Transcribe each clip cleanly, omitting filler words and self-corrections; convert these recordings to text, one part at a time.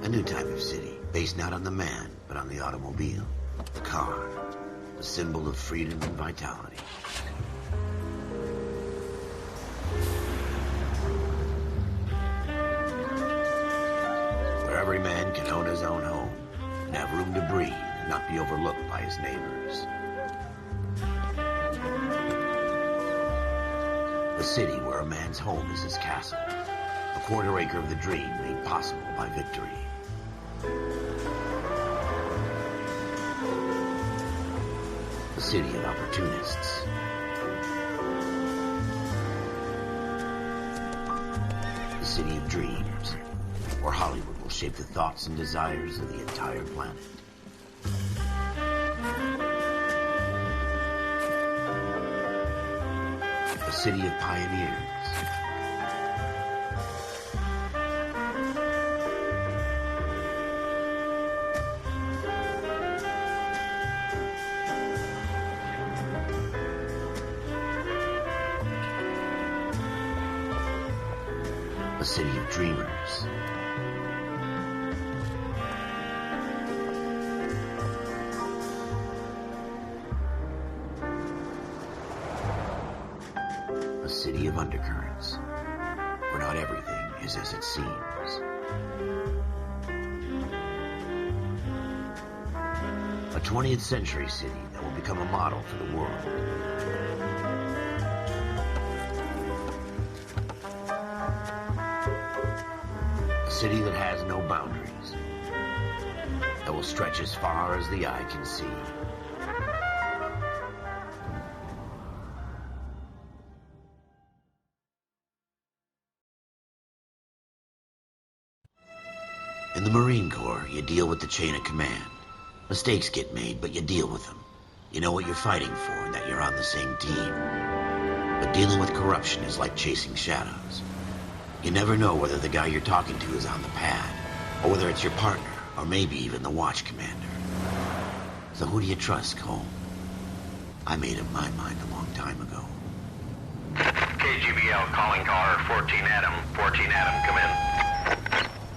A new type of city, based not on the man, but on the automobile. The car. The symbol of freedom and vitality. Where every man can own his own home, and have room to breathe, and not be overlooked by his neighbors. A city where a man's home is his castle. A quarter acre of the dream made possible by victory. A city of opportunists. A city of dreams, where Hollywood will shape the thoughts and desires of the entire planet. A city of pioneers. A city of dreamers. A city of undercurrents, where not everything is as it seems. A 20th century city that will become a model for the world. A city that has no boundaries, that will stretch as far as the eye can see. In the Marine Corps, you deal with the chain of command. Mistakes get made, but you deal with them. You know what you're fighting for and that you're on the same team. But dealing with corruption is like chasing shadows. You never know whether the guy you're talking to is on the pad, or whether it's your partner, or maybe even the watch commander. So who do you trust, Cole? I made up my mind a long time ago. KGBL calling caller 14 Adam. 14 Adam, come in.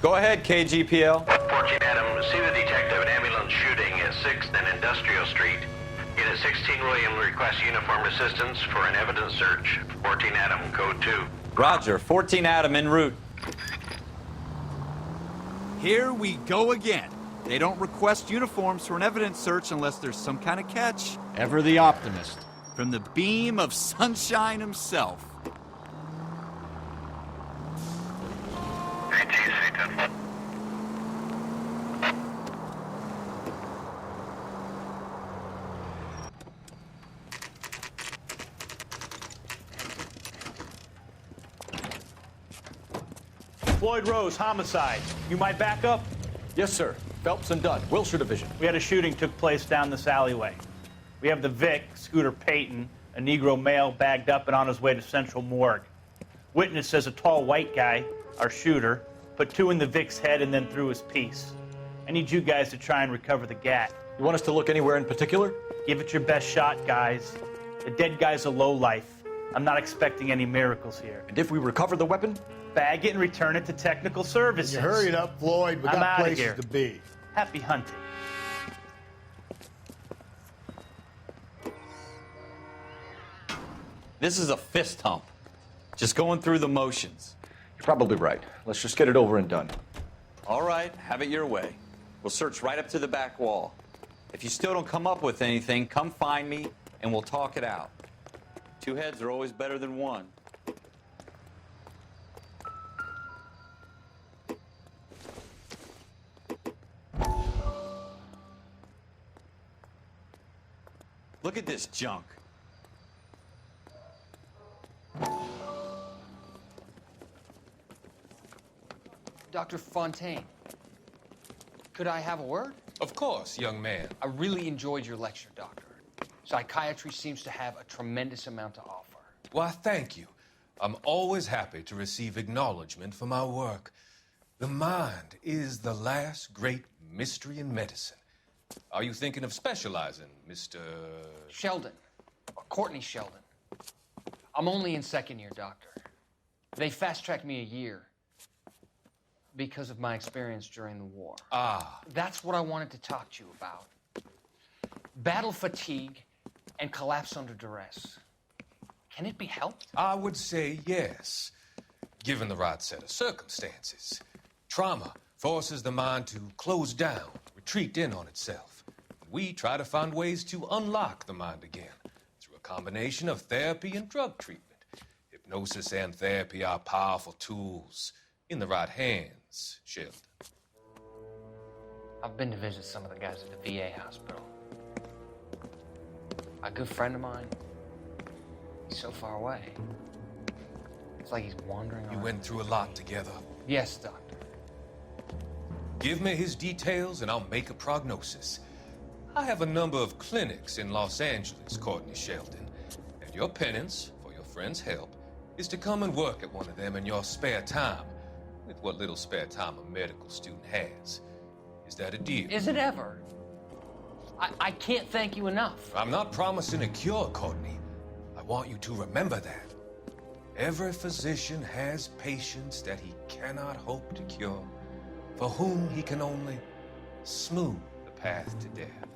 Go ahead, KGPL. 14 Adam, see the detective, an ambulance shooting at 6th and Industrial Street. Unit 16 William requests uniformed assistance for an evidence search. 14 Adam, code 2. Roger, 14 Adam en route. Here we go again. They don't request uniforms for an evidence search unless there's some kind of catch. Ever the optimist. From the beam of sunshine himself. Floyd Rose, homicide. You might back up? Yes, sir. Phelps and Dunn, Wilshire Division. We had a shooting took place down this alleyway. We have the Vic, Scooter Payton, a Negro male bagged up and on his way to Central Morgue. Witness says a tall white guy, our shooter, put 2 in the Vic's head and then threw his piece. I need you guys to try and recover the gat. You want us to look anywhere in particular? Give it your best shot, guys. The dead guy's a lowlife. I'm not expecting any miracles here. And if we recover the weapon? Bag it and return it to technical services. You hurry it up, Floyd. We I'm got outta places here. to be. Happy hunting. This is a fist hump. Just going through the motions. You're probably right. Let's just get it over and done. All right, have it your way. We'll search right up to the back wall. If you still don't come up with anything, come find me and we'll talk it out. 2 heads are always better than 1. Look at this junk. Dr. Fontaine, could I have a word? Of course, young man. I really enjoyed your lecture, Doctor. Psychiatry seems to have a tremendous amount to offer. Why, thank you. I'm always happy to receive acknowledgement for my work. The mind is the last great mystery in medicine. Are you thinking of specializing, Mr. Sheldon, or Courtney Sheldon. I'm only in 2nd year, Doctor. They fast-tracked me a year. because of my experience during the war. Ah, That's what I wanted to talk to you about. Battle fatigue and collapse under duress. Can it be helped? I would say yes, given the right set of circumstances. Trauma forces the mind to close down, retreat in on itself. We try to find ways to unlock the mind again through a combination of therapy and drug treatment. Hypnosis and therapy are powerful tools in the right hands, Sheldon. I've been to visit some of the guys at the VA hospital. A good friend of mine, he's so far away. It's like he's wandering You around. went through a lot together. Yes, Doctor. Give me his details and I'll make a prognosis. I have a number of clinics in Los Angeles, Courtney Sheldon, and your penance, for your friend's help, is to come and work at one of them in your spare time, with what little spare time a medical student has. Is that a deal? Is it ever? I can't thank you enough. I'm not promising a cure, Courtney. I want you to remember that. Every physician has patients that he cannot hope to cure, for whom he can only smooth the path to death.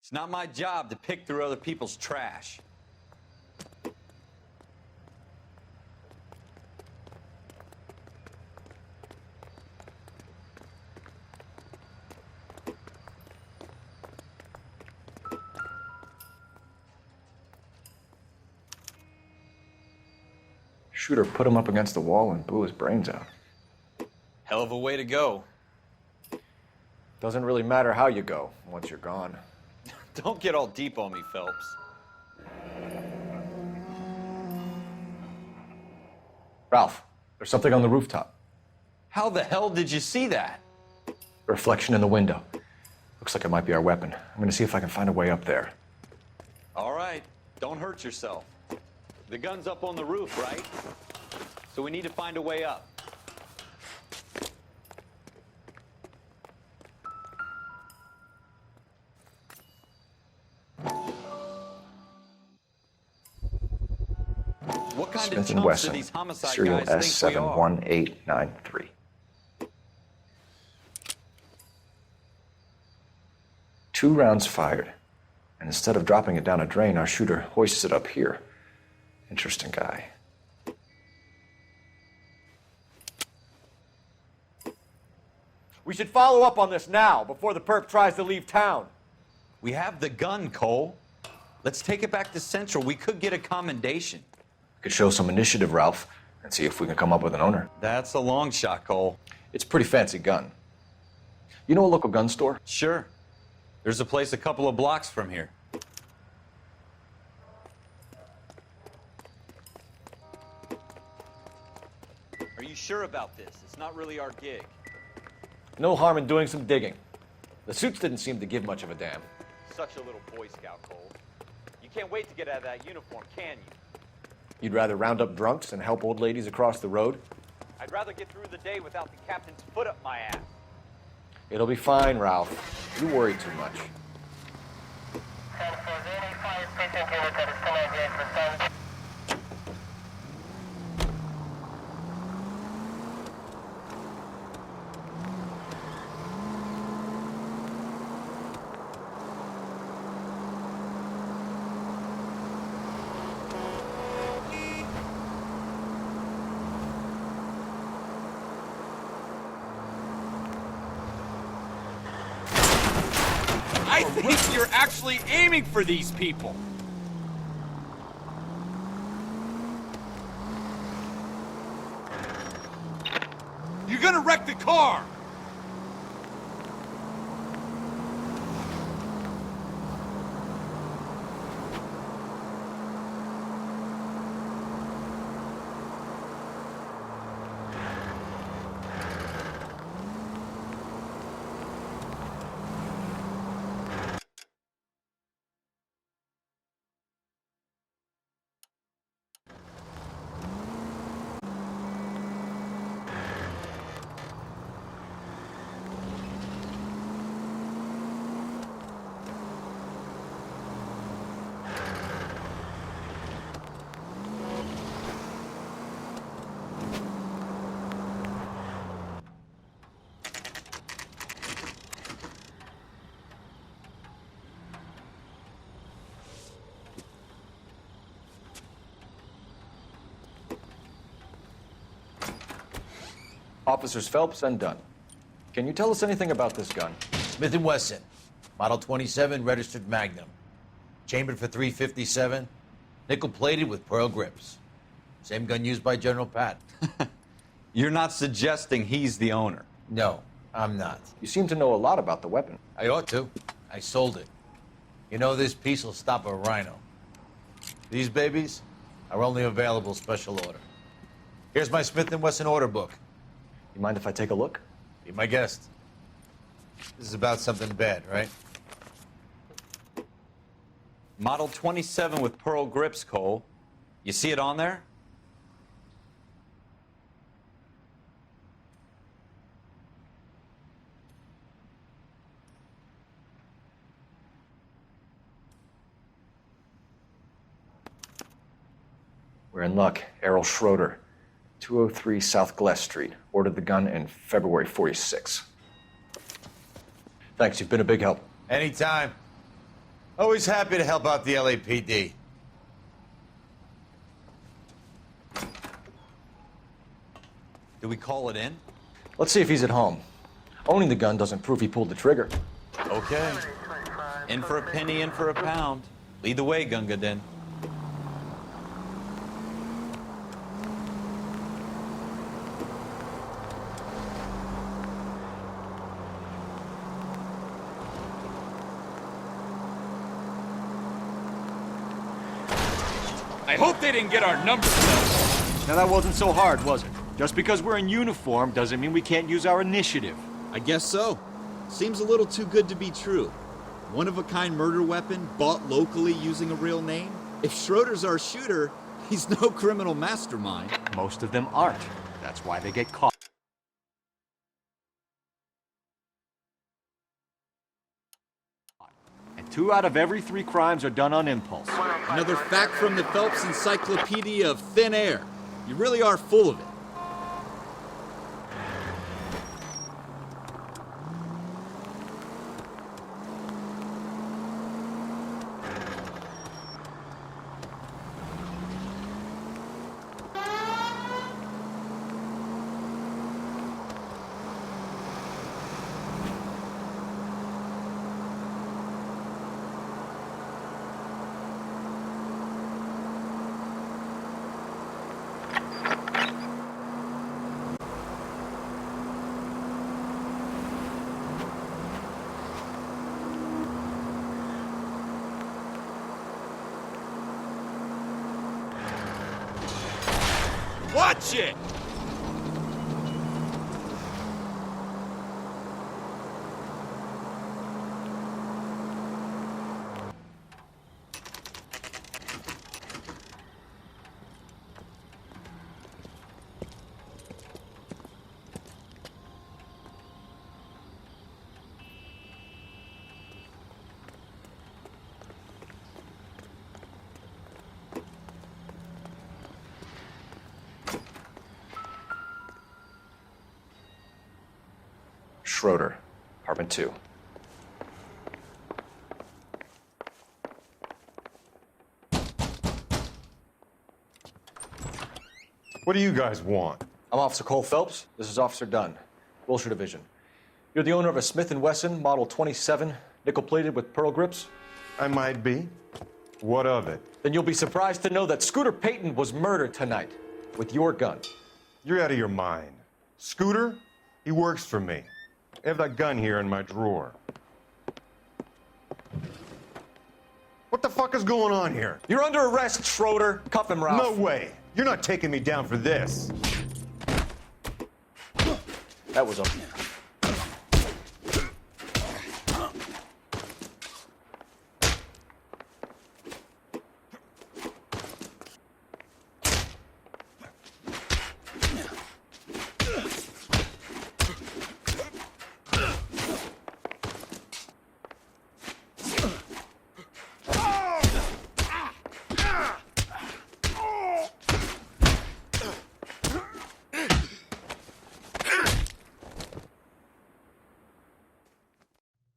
It's not my job to pick through other people's trash. Shooter put him up against the wall and blew his brains out. Hell of a way to go. Doesn't really matter how you go once you're gone. Don't get all deep on me, Phelps. Ralph, there's something on the rooftop. How the hell did you see that? A reflection in the window. Looks like it might be our weapon. I'm gonna see if I can find a way up there. All right, don't hurt yourself. The gun's up on the roof, right? So we need to find a way up. What kind of Smith & chumps do Wesson, these homicide serial guys think we are? S71893. Two rounds fired, and instead of dropping it down a drain, our shooter hoists it up here. Interesting guy. We should follow up on this now, before the perp tries to leave town. We have the gun, Cole. Let's take it back to Central. We could get a commendation. We could show some initiative, Ralph, and see if we can come up with an owner. That's a long shot, Cole. It's a pretty fancy gun. You know a local gun store? Sure. There's a place a couple of blocks from here. Are you sure about this? It's not really our gig. No harm in doing some digging. The suits didn't seem to give much of a damn. Such a little Boy Scout, Cole. You can't wait to get out of that uniform, can you? You'd rather round up drunks and help old ladies across the road? I'd rather get through the day without the captain's foot up my ass. It'll be fine, Ralph. You worry too much. I think you're actually aiming for these people. You're gonna wreck the car! Officers Phelps and Dunn. Can you tell us anything about this gun? Smith & Wesson, Model 27, registered Magnum. Chambered for .357, nickel-plated with pearl grips. Same gun used by General Patton. You're not suggesting he's the owner? No, I'm not. You seem to know a lot about the weapon. I ought to. I sold it. You know, this piece will stop a rhino. These babies are only available special order. Here's my Smith & Wesson order book. You mind if I take a look? Be my guest. This is about something bad, right? Model 27 with pearl grips, Cole. You see it on there? We're in luck. Errol Schroeder, 203 South Glass Street. Ordered the gun in February '46. Thanks, you've been a big help. Anytime. Always happy to help out the LAPD. Do we call it in? Let's see if he's at home. Owning the gun doesn't prove he pulled the trigger. Okay. In for a penny, in for a pound. Lead the way, Gunga Din. I hope they didn't get our numbers, though. Now that wasn't so hard, was it? Just because we're in uniform doesn't mean we can't use our initiative. I guess so. Seems a little too good to be true. One-of-a-kind murder weapon bought locally using a real name? If Schroeder's our shooter, he's no criminal mastermind. Most of them aren't. That's why they get caught. And 2 out of every 3 crimes are done on impulse. Another fact from the Phelps Encyclopedia of Thin Air. You really are full of it. Watch it! Schroeder, apartment 2. What do you guys want? I'm Officer Cole Phelps. This is Officer Dunn, Wilshire Division. You're the owner of a Smith & Wesson Model 27, nickel-plated with pearl grips? I might be. What of it? Then you'll be surprised to know that Scooter Payton was murdered tonight with your gun. You're out of your mind. Scooter? He works for me. I have that gun here in my drawer. What the fuck is going on here? You're under arrest, Schroeder. Cuff him, Ralph. No way. You're not taking me down for this. That was a...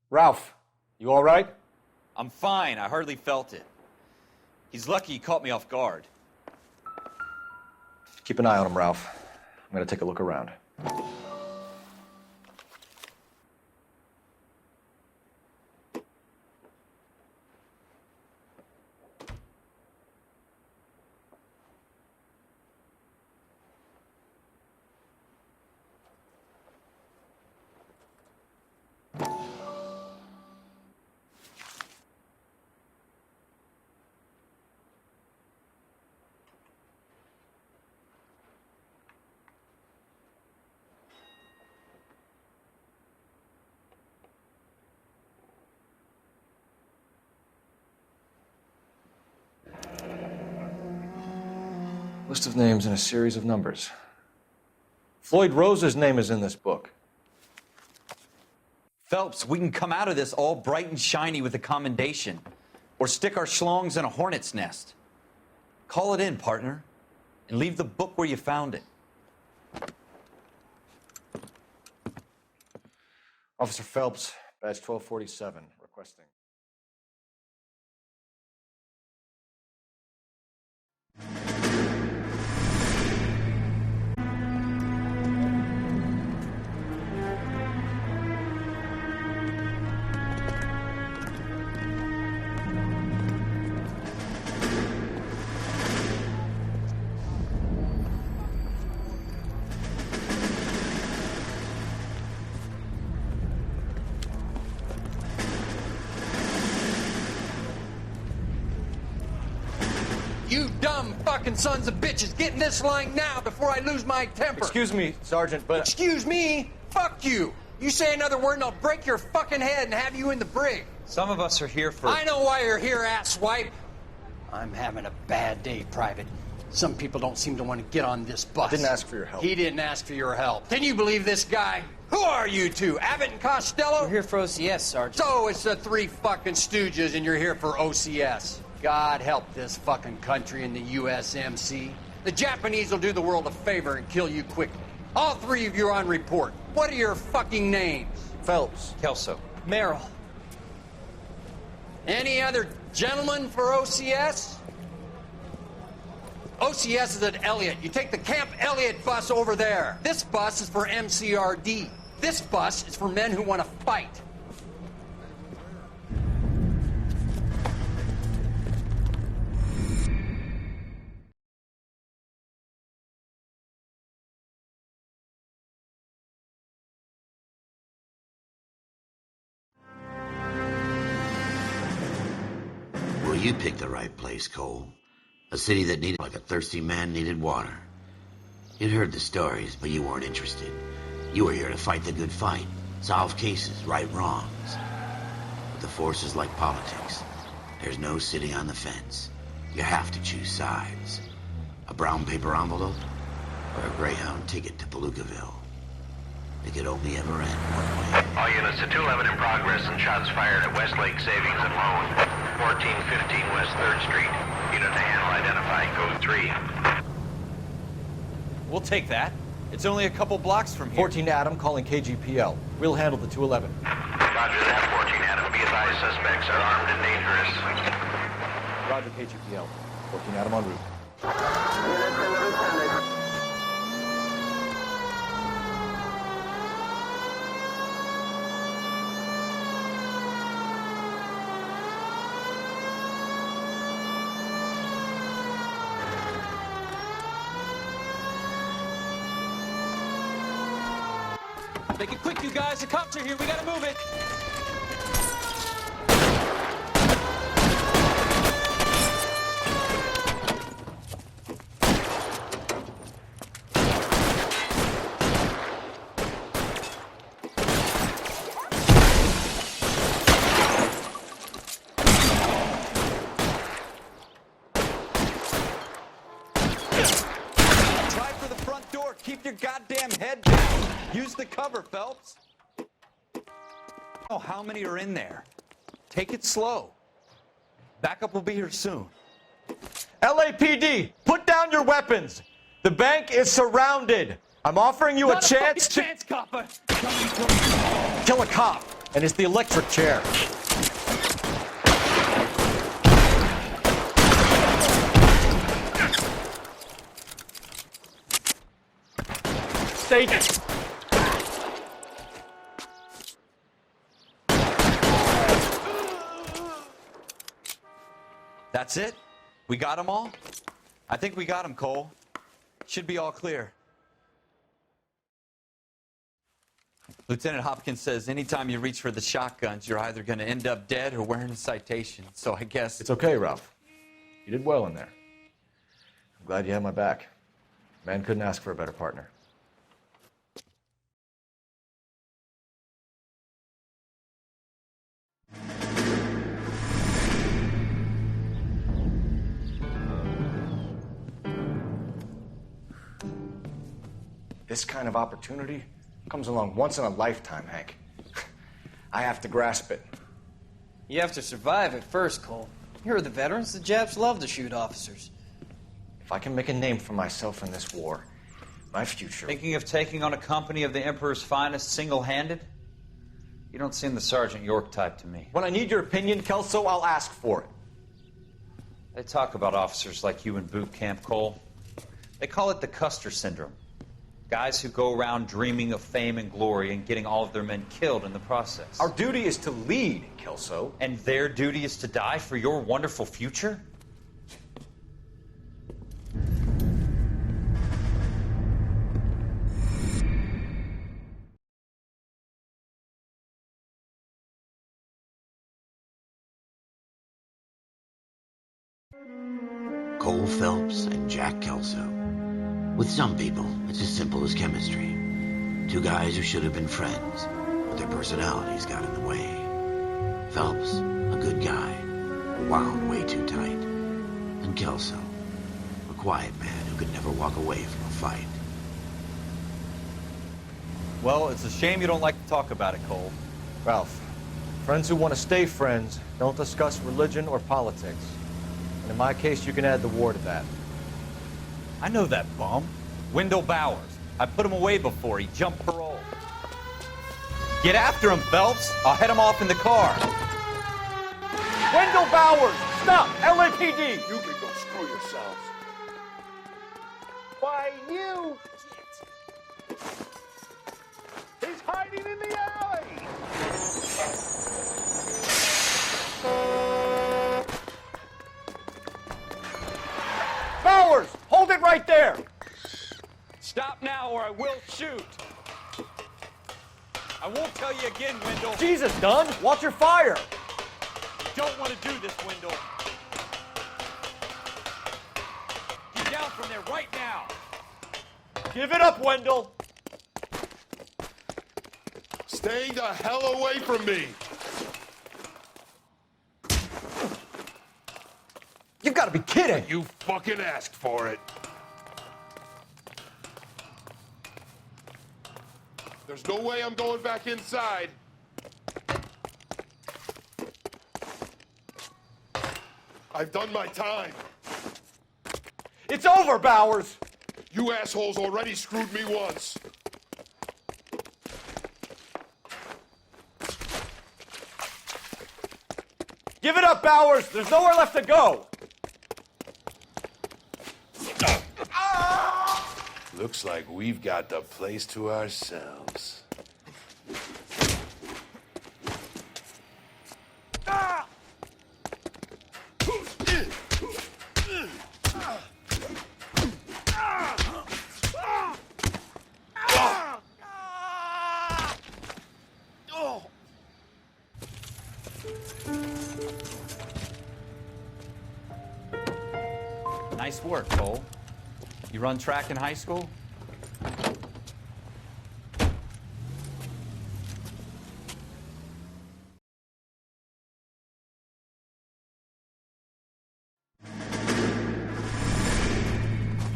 Ralph, you all right? I'm fine. I hardly felt it. He's lucky he caught me off guard. Keep an eye on him, Ralph. I'm gonna take a look around. List of names and a series of numbers. Floyd Rose's name is in this book. Phelps, we can come out of this all bright and shiny with a commendation. Or stick our schlongs in a hornet's nest. Call it in, partner. And leave the book where you found it. Officer Phelps, badge 1247, requesting. You dumb fucking sons of bitches, get in this line now before I lose my temper. Excuse me, Sergeant, but... Excuse me? Fuck you. You say another word and I'll break your fucking head and have you in the brig. Some of us are here for... I know why you're here, asswipe. I'm having a bad day, Private. Some people don't seem to want to get on this bus. Didn't ask for your help. He didn't ask for your help. Can you believe this guy? Who are you two? Abbott and Costello? We're here for OCS, Sergeant. So it's the three fucking stooges and you're here for OCS. God help this fucking country and the USMC. The Japanese will do the world a favor and kill you quickly. All three of you are on report. What are your fucking names? Phelps. Kelso. Merrill. Any other gentlemen for OCS? OCS is at Elliott. You take the Camp Elliott bus over there. This bus is for MCRD. This bus is for men who want to fight. Well, you picked the right place, Cole. A city that needed like a thirsty man needed water. You'd heard the stories, but you weren't interested. You were here to fight the good fight, solve cases, right wrongs. But the force is like politics. There's no sitting on the fence. You have to choose sides. A brown paper envelope or a Greyhound ticket to Palookaville. It could only ever end one way. All units to 211 in progress and shots fired at Westlake Savings and Loan, 1415 West 3rd Street. Unit to handle identifying code 3. We'll take that. It's only a couple blocks from here. 14 Adam calling KGPL. We'll handle the 211. Roger that, 14 Adam. Be advised, suspects are armed and dangerous. Roger, KGPL. 14 Adam en route. Make it quick, you guys. The cops are here. We gotta move it. Try for the front door. Keep your goddamn head down. Use the cover, Phelps. Oh, how many are in there? Take it slow. Backup will be here soon. LAPD, put down your weapons. The bank is surrounded. I'm offering you a chance to chance, copper. kill a cop, and it's the electric chair. Stay. That's it? We got them all? I think we got them, Cole. Should be all clear. Lieutenant Hopkins says anytime you reach for the shotguns, you're either going to end up dead or wearing a citation. So I guess... It's okay, Ralph. You did well in there. I'm glad you had my back. Man couldn't ask for a better partner. This kind of opportunity comes along once in a lifetime, Hank. I have to grasp it. You have to survive it first, Cole. Here are the veterans. The Japs love to shoot officers. If I can make a name for myself in this war, my future... Thinking of taking on a company of the Emperor's finest single-handed? You don't seem the Sergeant York type to me. When I need your opinion, Kelso, I'll ask for it. They talk about officers like you in boot camp, Cole. They call it the Custer syndrome. Guys who go around dreaming of fame and glory and getting all of their men killed in the process. Our duty is to lead, Kelso. And their duty is to die for your wonderful future? Cole Phelps and Jack Kelso. With some people, it's as simple as chemistry. Two guys who should have been friends, but their personalities got in the way. Phelps, a good guy, wound way too tight. And Kelso, a quiet man who could never walk away from a fight. Well, it's a shame you don't like to talk about it, Cole. Ralph, friends who want to stay friends don't discuss religion or politics. And in my case, you can add the war to that. I know that bum. Wendell Bowers. I put him away before he jumped parole. Get after him, Phelps. I'll head him off in the car. Wendell Bowers! Stop! LAPD! You can go screw yourselves. Why, you... He's hiding in the alley! Bowers! Hold it right there! Stop now or I will shoot. I won't tell you again, Wendell. Jesus, Dunn! Watch your fire! Don't want to do this, Wendell. Get down from there right now. Give it up, Wendell! Stay the hell away from me! You've got to be kidding! You fucking asked for it. There's no way I'm going back inside. I've done my time. It's over, Bowers! You assholes already screwed me once. Give it up, Bowers! There's nowhere left to go! Looks like we've got the place to ourselves. Nice work, Cole. You run track in high school?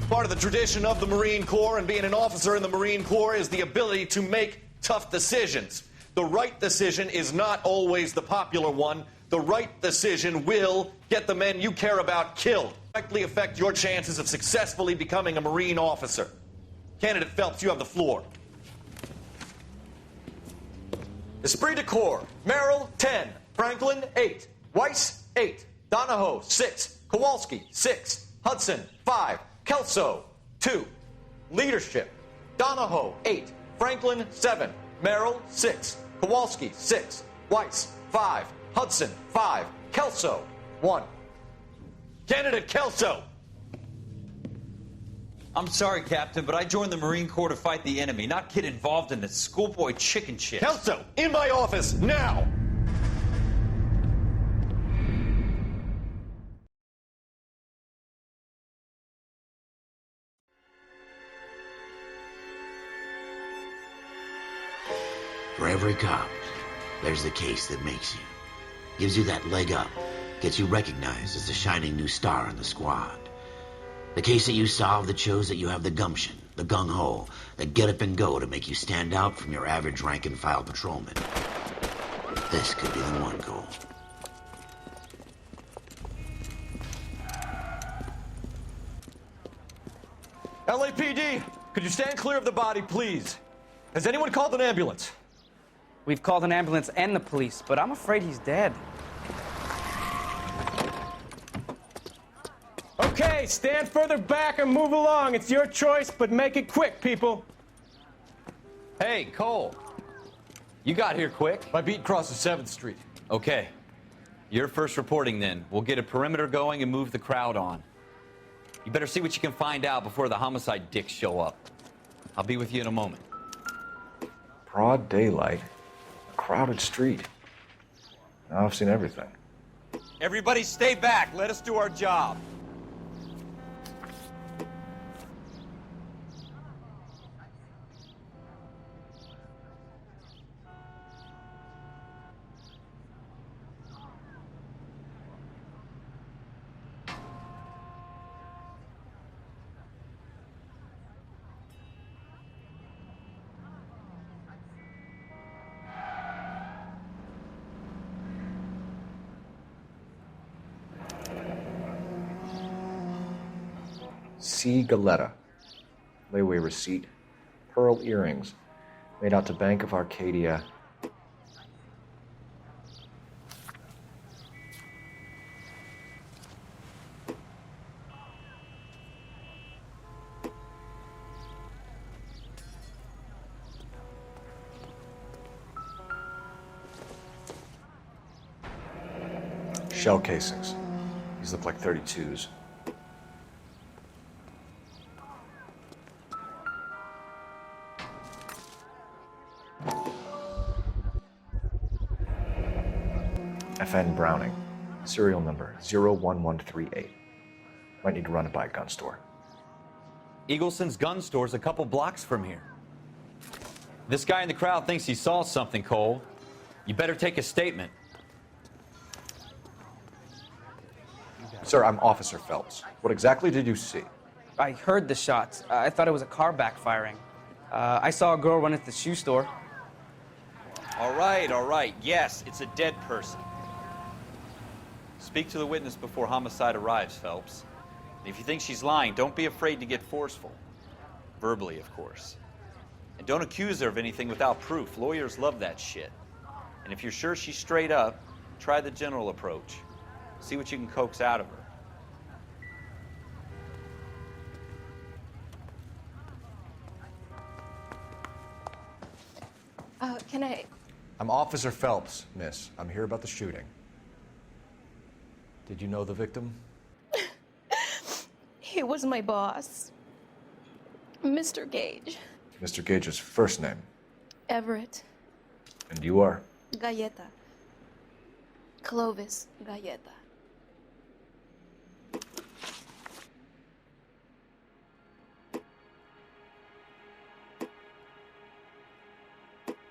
Part of the tradition of the Marine Corps and being an officer in the Marine Corps is the ability to make tough decisions. The right decision is not always the popular one. The right decision will get the men you care about killed. Directly affect your chances of successfully becoming a Marine officer. Candidate Phelps, you have the floor. Esprit de Corps, Merrill, 10. Franklin, 8. Weiss, 8. Donahoe, 6. Kowalski, 6. Hudson, 5. Kelso, 2. Leadership, Donahoe, 8. Franklin, 7. Merrill, 6. Kowalski, 6. Weiss, 5. Hudson, 5. Kelso, 1. Candidate Kelso! I'm sorry, Captain, but I joined the Marine Corps to fight the enemy, not get involved in this schoolboy chicken shit. Kelso, in my office, now! For every cop, there's the case that makes you. Gives you that leg up. Gets you recognized as the shining new star in the squad. The case that you solve that shows that you have the gumption, the gung-ho, the get-up-and-go to make you stand out from your average rank-and-file patrolman. This could be the one goal. LAPD, could you stand clear of the body, please? Has anyone called an ambulance? We've called an ambulance and the police, but I'm afraid he's dead. Okay, stand further back and move along. It's your choice, but make it quick, people. Hey, Cole. You got here quick. My beat crosses 7th Street. Okay. You're first reporting then. We'll get a perimeter going and move the crowd on. You better see what you can find out before the homicide dicks show up. I'll be with you in a moment. Broad daylight, a crowded street. Now I've seen everything. Everybody stay back. Let us do our job. C. Galetta. Layaway receipt. Pearl earrings. Made out to Bank of Arcadia. Shell casings. These look like 32s. FN Browning, serial number 01138. Might need to run it by a gun store. Eagleson's gun store's a couple blocks from here. This guy in the crowd thinks he saw something, Cole. You better take a statement. Sir, I'm Officer Phelps. What exactly did you see? I heard the shots. I thought it was a car backfiring. I saw a girl run into the shoe store. All right. Yes, it's a dead person. Speak to the witness before homicide arrives, Phelps. If you think she's lying, don't be afraid to get forceful. Verbally, of course. And don't accuse her of anything without proof. Lawyers love that shit. And if you're sure she's straight up, try the general approach. See what you can coax out of her. Can I... I'm Officer Phelps, miss. I'm here about the shooting. Did you know the victim? He was my boss. Mr. Gage. Mr. Gage's first name. Everett. And you are? Galleta. Clovis Galleta.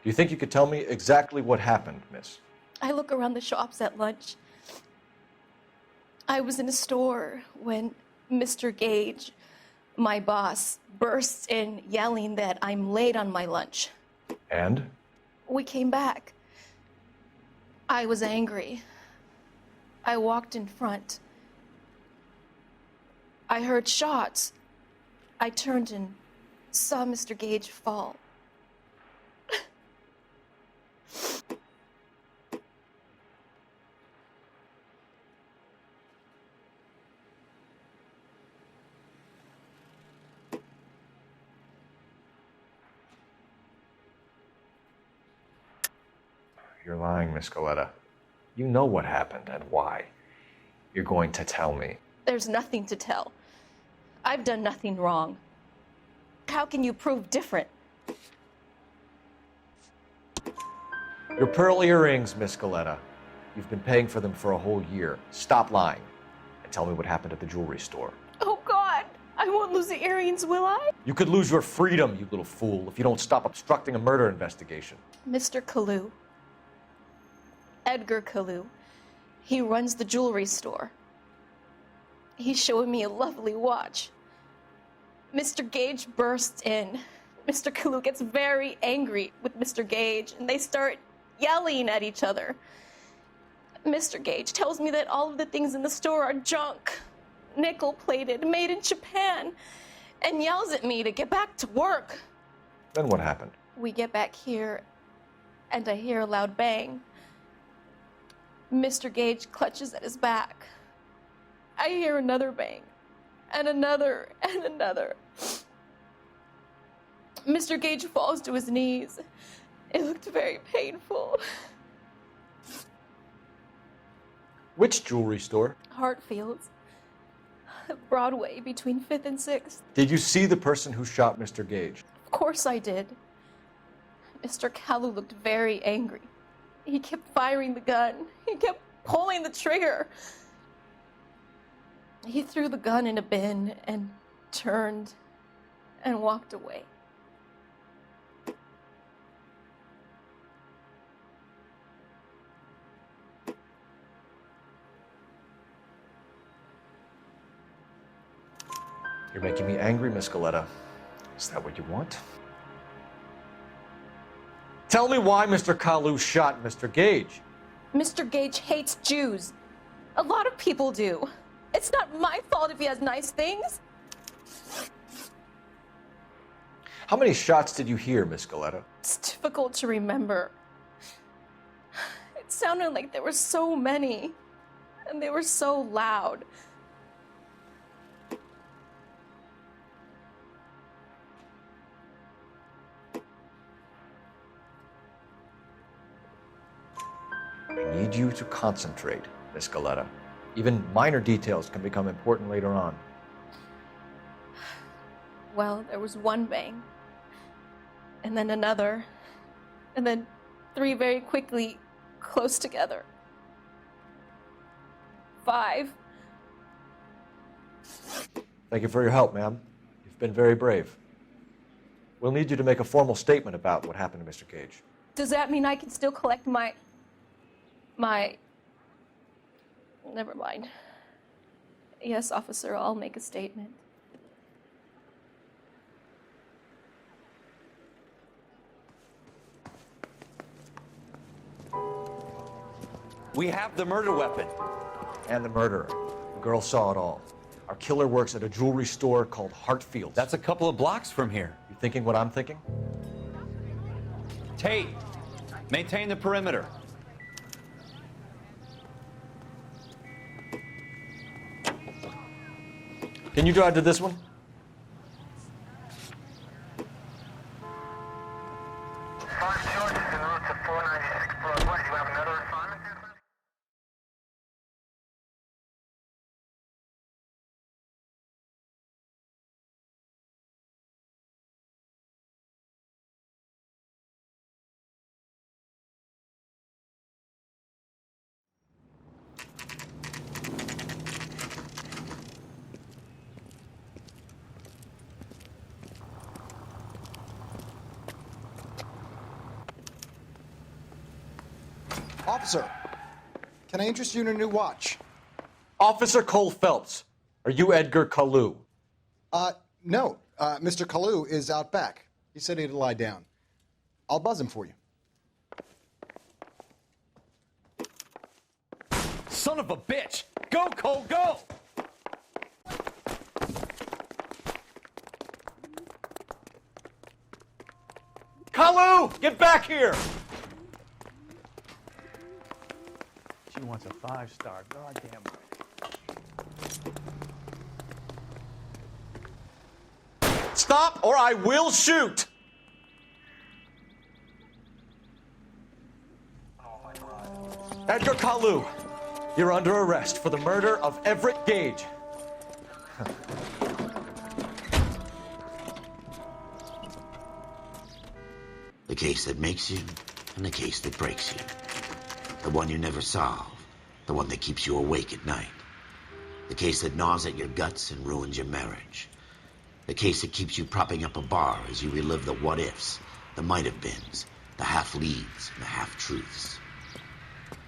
Do you think you could tell me exactly what happened, miss? I look around the shops at lunch. I was in a store when Mr. Gage, my boss, bursts in yelling that I'm late on my lunch. And? We came back. I was angry. I walked in front. I heard shots. I turned and saw Mr. Gage fall. You're lying, Miss Galetta. You know what happened and why. You're going to tell me. There's nothing to tell. I've done nothing wrong. How can you prove different? Your pearl earrings, Miss Galetta. You've been paying for them for a whole year. Stop lying and tell me what happened at the jewelry store. Oh, God! I won't lose the earrings, will I? You could lose your freedom, you little fool, if you don't stop obstructing a murder investigation. Mr. Kalu. Edgar Kalu. He runs the jewelry store. He's showing me a lovely watch. Mr. Gage bursts in. Mr. Kalu gets very angry with Mr. Gage, and they start yelling at each other. Mr. Gage tells me that all of the things in the store are junk, nickel-plated, made in Japan, and yells at me to get back to work. Then what happened? We get back here, and I hear a loud bang. Mr. Gage clutches at his back. I hear another bang, and another, and another. Mr. Gage falls to his knees. It looked very painful. Which jewelry store? Hartfield's. Broadway, between 5th and 6th. Did you see the person who shot Mr. Gage? Of course I did. Mr. Kalu looked very angry. He kept firing the gun. He kept pulling the trigger. He threw the gun in a bin and turned and walked away. You're making me angry, Miss Galetta. Is that what you want? Tell me why Mr. Kalu shot Mr. Gage. Mr. Gage hates Jews. A lot of people do. It's not my fault if he has nice things. How many shots did you hear, Miss Galetta? It's difficult to remember. It sounded like there were so many, and they were so loud. I need you to concentrate, Miss Galetta. Even minor details can become important later on. Well, there was one bang, and then another, and then 3 very quickly, close together. 5. Thank you for your help, ma'am. You've been very brave. We'll need you to make a formal statement about what happened to Mr. Gage. Does that mean I can still collect my... Never mind. Yes, officer, I'll make a statement. We have the murder weapon. And the murderer. The girl saw it all. Our killer works at a jewelry store called Hartfield's. That's a couple of blocks from here. You thinking what I'm thinking? Tate, maintain the perimeter. Can you drive to this one? Officer, can I interest you in a new watch? Officer Cole Phelps, are you Edgar Kalu? No. Mr. Kalu is out back. He said he'd lie down. I'll buzz him for you. Son of a bitch! Go, Cole, go! Kalu, get back here! She wants a 5-star. Goddamn right. Stop or I will shoot! Edgar Kalu, you're under arrest for the murder of Everett Gage. The case that makes you and the case that breaks you. The one you never solve. The one that keeps you awake at night. The case that gnaws at your guts and ruins your marriage. The case that keeps you propping up a bar as you relive the what-ifs, the might-have-beens, the half-leads, and the half-truths.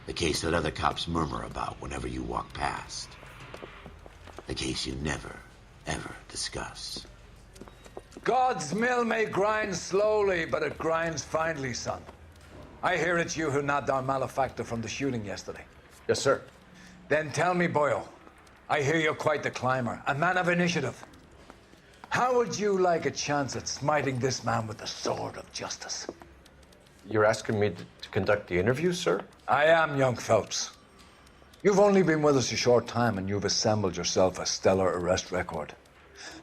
The case that other cops murmur about whenever you walk past. The case you never, ever discuss. God's mill may grind slowly, but it grinds finely, son. I hear it's you who nabbed our malefactor from the shooting yesterday. Yes, sir. Then tell me, Boyle, I hear you're quite the climber, a man of initiative. How would you like a chance at smiting this man with the sword of justice? You're asking me to conduct the interview, sir? I am, young Phelps. You've only been with us a short time and you've assembled yourself a stellar arrest record.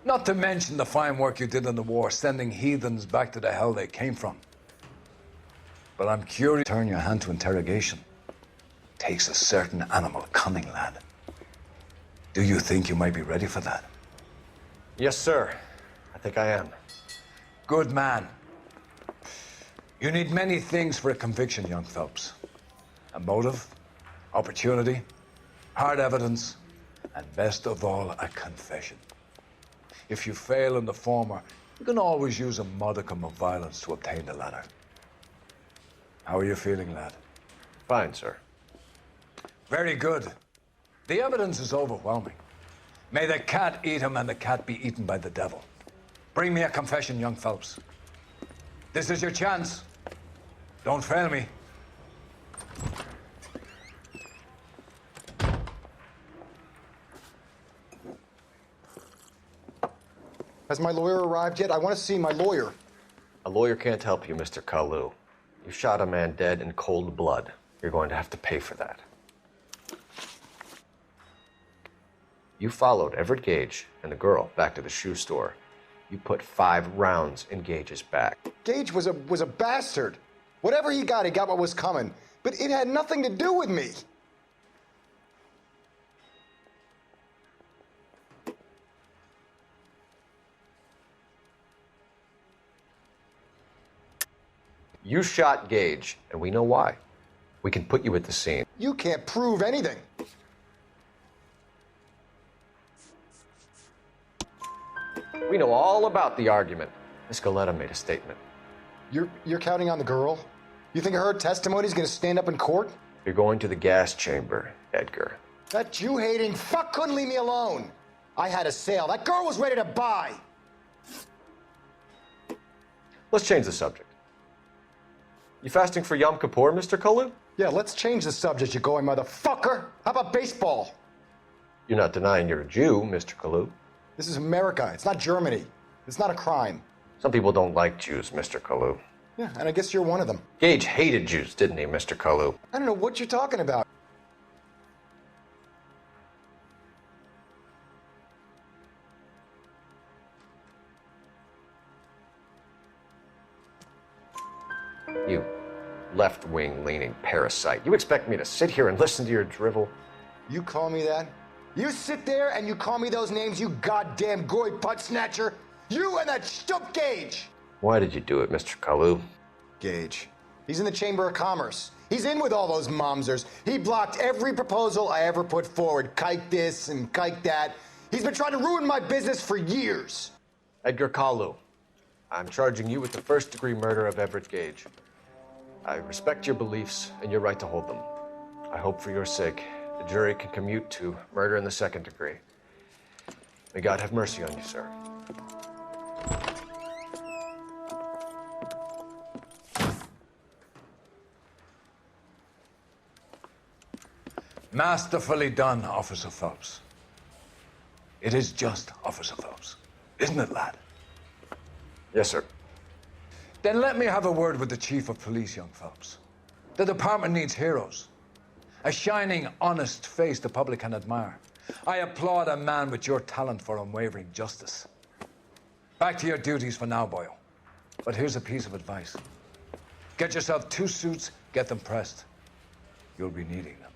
Not to mention the fine work you did in the war, sending heathens back to the hell they came from. But I'm curious to turn your hand to interrogation. Takes a certain animal cunning, lad. Do you think you might be ready for that? Yes, sir. I think I am. Good man. You need many things for a conviction, young Phelps. A motive, opportunity, hard evidence, and best of all, a confession. If you fail in the former, you can always use a modicum of violence to obtain the latter. How are you feeling, lad? Fine, sir. Very good. The evidence is overwhelming. May the cat eat him and the cat be eaten by the devil. Bring me a confession, young Phelps. This is your chance. Don't fail me. Has my lawyer arrived yet? I want to see my lawyer. A lawyer can't help you, Mr. Kalu. You shot a man dead in cold blood. You're going to have to pay for that. You followed Everett Gage and the girl back to the shoe store. You put 5 rounds in Gage's back. Gage was a bastard. Whatever he got what was coming. But it had nothing to do with me. You shot Gage, and we know why. We can put you at the scene. You can't prove anything. We know all about the argument. Miss Galetta made a statement. You're counting on the girl? You think her testimony is going to stand up in court? You're going to the gas chamber, Edgar. That Jew-hating fuck couldn't leave me alone. I had a sale. That girl was ready to buy. Let's change the subject. You fasting for Yom Kippur, Mr. Kalu? Yeah, let's change the subject, you going motherfucker. How about baseball? You're not denying you're a Jew, Mr. Kalu. This is America. It's not Germany. It's not a crime. Some people don't like Jews, Mr. Kalu. Yeah, and I guess you're one of them. Gage hated Jews, didn't he, Mr. Kalu? I don't know what you're talking about. You left-wing leaning parasite. You expect me to sit here and listen to your drivel? You call me that? You sit there and you call me those names, you goddamn goy butt snatcher? You and that stup Gage! Why did you do it, Mr. Kalu? Gage. He's in the Chamber of Commerce. He's in with all those momsers. He blocked every proposal I ever put forward. Kike this and kike that. He's been trying to ruin my business for years. Edgar Kalu, I'm charging you with the first-degree murder of Everett Gage. I respect your beliefs and your right to hold them. I hope for your sake the jury can commute to murder in the second degree. May God have mercy on you, sir. Masterfully done, Officer Phelps. It is just, Officer Phelps. Isn't it, lad? Yes, sir. Then let me have a word with the Chief of Police, young Phelps. The department needs heroes. A shining, honest face the public can admire. I applaud a man with your talent for unwavering justice. Back to your duties for now, Boyle. But here's a piece of advice. Get yourself 2 suits, get them pressed. You'll be needing them.